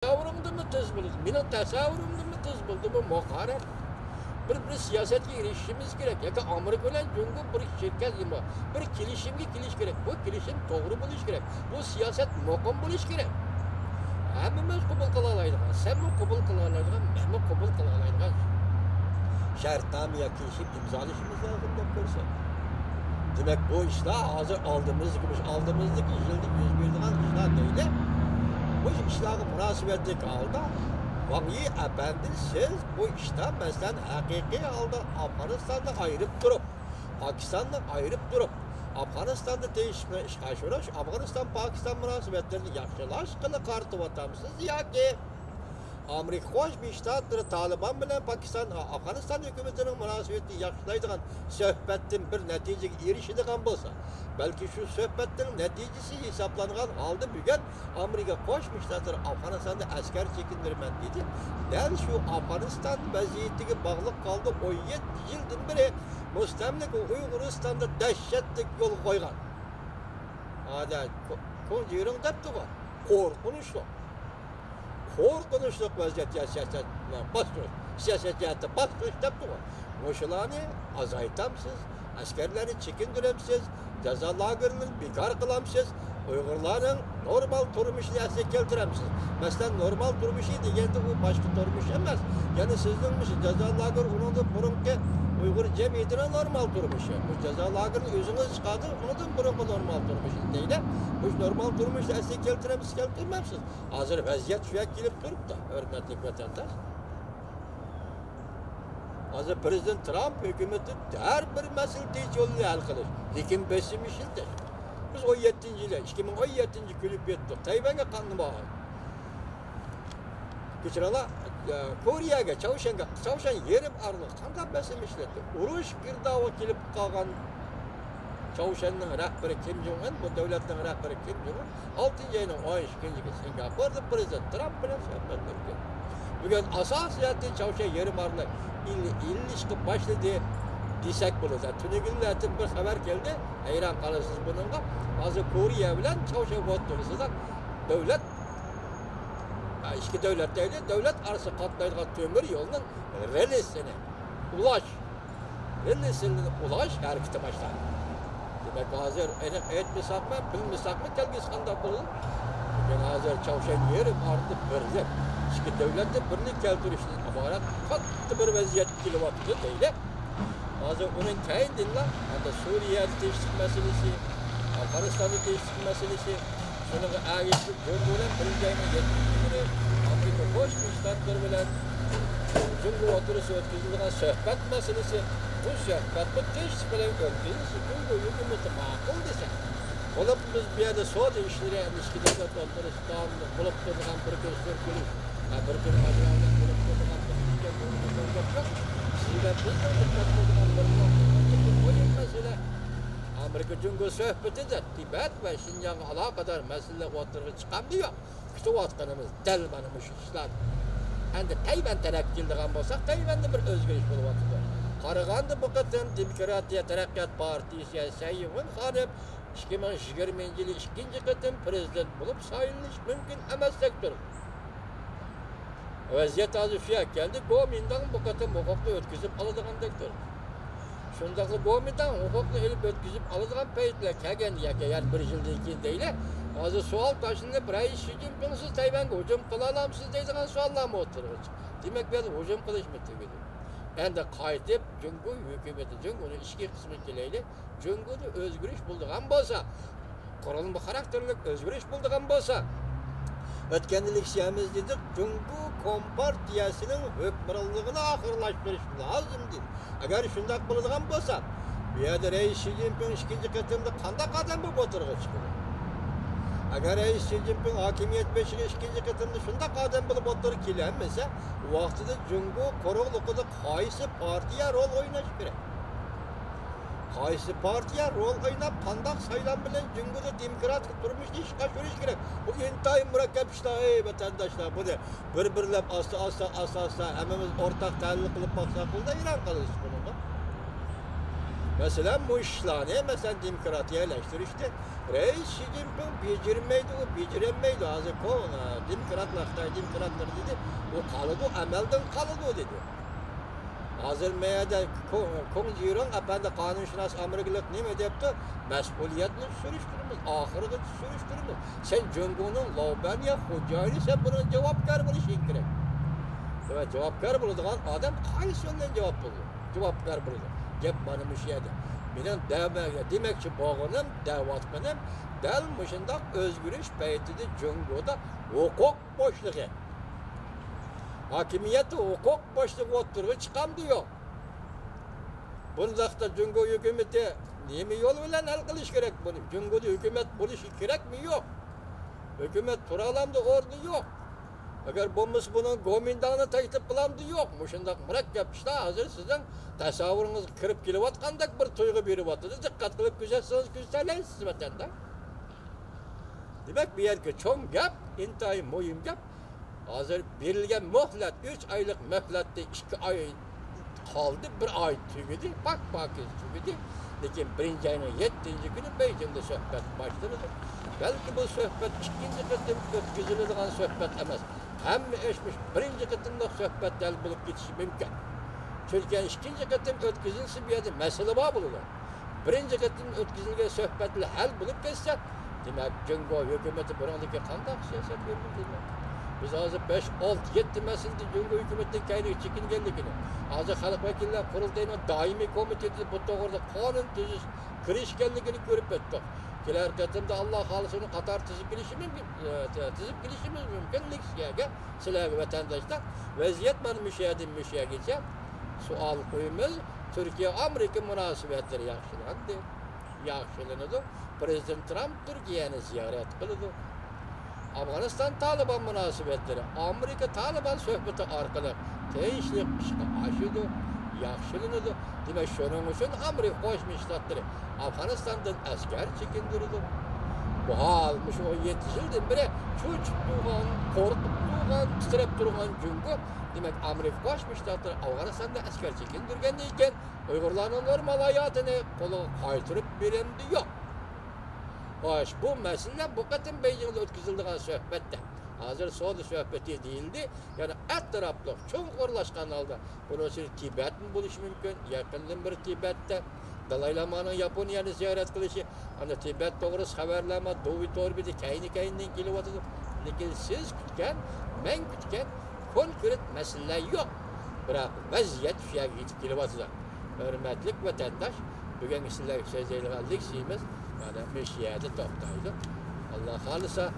Tasavvurumda tez buldu. Benim tasavvurumda tez buldu bu muharrar. Bir siyasete girişimiz gerek. Ya Amerika ile Cumhur bir şirket gibi. Bir kilişimge kiliş gerek. Bu kilişim doğru buluş gerek. Bu siyaset mukum buluş gerek. Hemimiz kabul kılalaydıgan. Sen mi kabul kılalaydıgan? Ben mi kabul kılalaydıgan? Şartnameye kilişip imzalaşımız lazım da görsen. Demek bu işler hazır aldığımızlık işildik yüz bildiğin işler değil. Bu işleri münasebetlik aldı. Vallahi efendi siz bu işten mesela hakiki aldı Afganistan'da ayırıp durup, Pakistan'da ayırıp durup, Afganistan'da değişme iş aşırış, Afganistan-Pakistan münasebetlerini yaxşılaş kılı kartı vatamsız ya ki Amerika hoş bir iştahtır Taliban bilen Afganistan hükümetinin münasebetini yaxşılaydıgan söhbetin bir neticeye erişidigan bolsa, belki şu söhbetin neticesi hesaplangan halde bugün Amerika koşmuşlardır Afganistan'da asker çekindirmen dedi. Del şu Afganistan vaziyetine bağlı kaldı 17 yıldan beri müstemlik Uyguristan'da dehşetlik yol koygan. Hadi konjurun depti var. Korkunçlu. Korkunçluk vaziyet siyaset bastırır. Siyasetiyette bastırır depti var. Moşulanı azaytamsız, askerleri çekindiremsiz, cezalarını bekar kılamsız, Uygurların normal turmuşunu esir keltiremsiz. Mesela normal turmuşu degende bu başka turmuş emas. Yani sizin cezalarını onun da burunki Uygur cemiyetine normal turmuşu. Bu cezalarını özünüz çıkardı, onun da burunki normal turmuşu değil. Bu normal turmuşu esir keltiremsiz. Hazır vaziyet şuya gelip durup da, hürmetli vatandaş. Hazır Prezident Trump hükümeti her bir meseleyi yolunu hal kılır. Lekin pesimistdir. Biz 17. yıla, 2017. külüp yettik. Tayvan'a kanlı bağlı. Geçirala Kore'ye, Çavuşan'a yerim arılık. Kanka pesimistdir. Uruş girdava gelip kalkan Çavuşan'ın rehberi Kim Jong-un, bu devletin rehberi Kim Jong-un, 6. ayının 12. Singapur'da Prezident Trump bilen sohbetler ediyor. Bugün asasiyatı Çavuşan yerim arılık. İlişki başladı desek bulur. Tünegüllerden bir haber geldi. Hayran kalırsınız bununla. Bazı Koriye bilen Çavuşan vatırısıda devlet iki devlet değil, devlet arası katlaydığı tömür yolunun relesine ulaş hareketi başlar. Demek hazır etmesak mı, bilmesek mi telgisinden bulur. Bugün hazır Çavuşan yerim artık birlik. İki devletin birlik keltirişini amarat katlı bir vaziyet kilovatı değil. Hazır onun kayındığında Suriye değişiklik meselesi, Afganistan'da değişiklik meselesi, şunun ağırlıklı gördüğülen birinci yetkileri Amerika koşmuşlar bilen Cumhur oturusu ötküzüldüğünden sohbet meselesi, bu sohbet bu değişikliklerin ülkesi Cumhur hükümeti makul desek. Olup biz bir yerde soğudu işleri ilişkilerinde oturuştan bulup durduğun bir göster gülüş. Bir gün acılarından bulup durduğun bir göster gülüş. Sizler biz de dikkat durduğun bir mesele. Amerika Cumhur sohbeti de Tibet ve Şinjan'a alakadar mesele oturuğu çıkamıyor. İşte o atkanımız delmanımış işler. Hem de Tayvan terekkildiğen olsak Tayvan'da bir özgürlük bulup atıyor. Karıgan'da bu kadın Demokratiya Terakkiyat Partisi Seyyum'un hanım 2020 yılı ikinci kadın prezident bulup sayılış mümkün emezsektir. Vaziyet azı fiyak geldi. Gomin'den bu kadın hukuklu ötküzüp alıdığandaktir. Şundaklı Gomin'den hukuklu elip ötküzüp alıdığan peyitle kegen yer bir yılda ikin değil. Azı sual taşınıp Reis Xi Jinping'siz Tayvan'a hücum kılalamsız deydiğen suallar mı oturur? Demek ben hücum kılışmıdır gibi. Ben de kayıtıp Cumhur hükümeti, Cumhur'un işki kısmı kileyle Cumhur'da özgürlük bulduğun bolsa, kurulum bu karakterlik özgürlük bulduğun bolsa, ötkendilik siyamiz dedik, Cumhur Kompartiyasının hükmürallığını ahırlaştırış lazım değil. Eğer şundak bulduğun bolsa, bir yerde Reis Xi Jinping ikinci kıtımda kandak adam bu oturuğa çıkıyor. Eğer Reis Xi Jinping hakimiyet beşiği ikinci kıtımda şundak adam bulup oturuğa kilenmese, o vaxtıda Cumhur koruluqda qaysı partiya rol oynaş gerek. Qaysı partiya rol oynap qandaq saylan bilen Cumhurda demokratik turmuş işqa sürüş gerek. Bu intayın murakkab işler ey vatandaşlar. Bu da bir-birlep asla hemimiz ortak tahlil qılıp baxsaq bulda İran qalırız bununla. Mesela bu işlerini mesela demokratiyalaştırıştı. Reis Xi Jinping becermeydi, o beceremeydi. Hazır kona, demokratlar, demokratlar dedi. O kalıdı, emelden kalıdı o dedi. Hazır meyada Kong efendi kanunşünas Amerikalık ne deyipti? Mesuliyetini sürüştürümüz, ahırını sürüştürümüz. Sen Cungu'nun Laubaniya hocayını sen buna cevapkar buluşun gerek. Evet, cevapkar bulduğun adam kayısı yönden cevap buldu. Cevapkar buldu. Gep bana müşahede. Benim demek ki bağınım, davatmanım, delmişinde özgürüş peytidi Cungu'da hukuk boşluğu. Hakimiyeti hukuk boşluğu oturuğu çıkan diyor. Bundakta Cungu hükümeti nemi yol bilen hal kılış gerek bunu. Cungu'da hükümet buluşu gerek mi? Yok. Hükümet turalamda ordu yok. Eğer bomuz bunun gomindağını teklif kılamdı yok. Muşundak mürekkep işte hazır sizin tasavvurunuz kırıp kilovatkandak bir tuygu biri vatıdı. Dikkat kılıp güzelsiniz güzelleyiz vatanda. Demek bir yer ki çoğun gap, intayı muhim gap. Hazır verilgen muhlet, 3 aylık mühlette 2 ay kaldı, 1 ay tügedi, bak tügedi. Lakin birinci ayının 7. günü Beijing'de sohbet başladı. Belki bu sohbet 2. kıtım ötküzülüdüğün sohbet emez. Hem eşmiş birinci kıtımda sohbet del bulup gitişi mümkün. Türkiye'nin 2. kıtım ötküzülse bir yerde mesele var bulunur. Birinci kıtım ötküzülgen sohbetle hal bulup geçse, demek Cungu hükümeti buradaki kandak siyaset verildi. Biz hazır 5, 6, 7 meselede Cungu hükümetten kaynağı çekingenlikini, hazır halk vekiller kurultayının daimi komitesi bu doğruda kanun tüzüş kirişkenlikini görüp ettik. Kiler katında Allah halısını Katar tüzüp bilişimiz mümkün. Liksiyaga, silahı vatandaşlar. Vaziyet ben müşahede sual koyumuz, Türkiye-Amerika münasebetleri yaxşılandı. Yaxşılandı. Prezident Trump Türkiye'ni ziyaret kıldı. Afganistan Taliban münasebetleri, Amerika Taliban sohbeti arkalı teyişlik aşıdı, yaxşılandı. Demek şunun için Amerika Koşmuş Ştatları Afganistan'dan asker çekindirdi. Bu halmış o 7 yıldan beri çocuk durgan, korkup durgan, titrep durgan Cungu. Demek Amerika Koşmuş Ştatları Afganistan'da asker çekindirgenliyken Uygurların normal hayatını kolu kaytırıp bilendi yok. Hoş, bu mesele bu kadın Beijing'de ötküzüldüğün sohbette. Hazır soğudu sohbeti değildi. Yani et taraflı, çok uğurlaşkan aldı. Burası Tibet mi buluş mümkün? Yakından bir Tibet'te. Dalai Lama'nın Japonya'nı ziyaret kılışı. Hani Tibet doğrusu haberleme, Doğu Torbidi, kayni kilovatı. Lakin siz kütken, ben kütken, konkret mesele yok. Bırak vaziyet şeye gidip kilovatı. Hürmetlik vatandaş, bugün sizler sözlerini aldık siyimiz. Yani meşiyede toktaydı. Allah halısa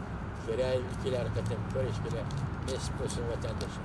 şerayel ikiler katım, görüşküle mesut olsun vatandaşım.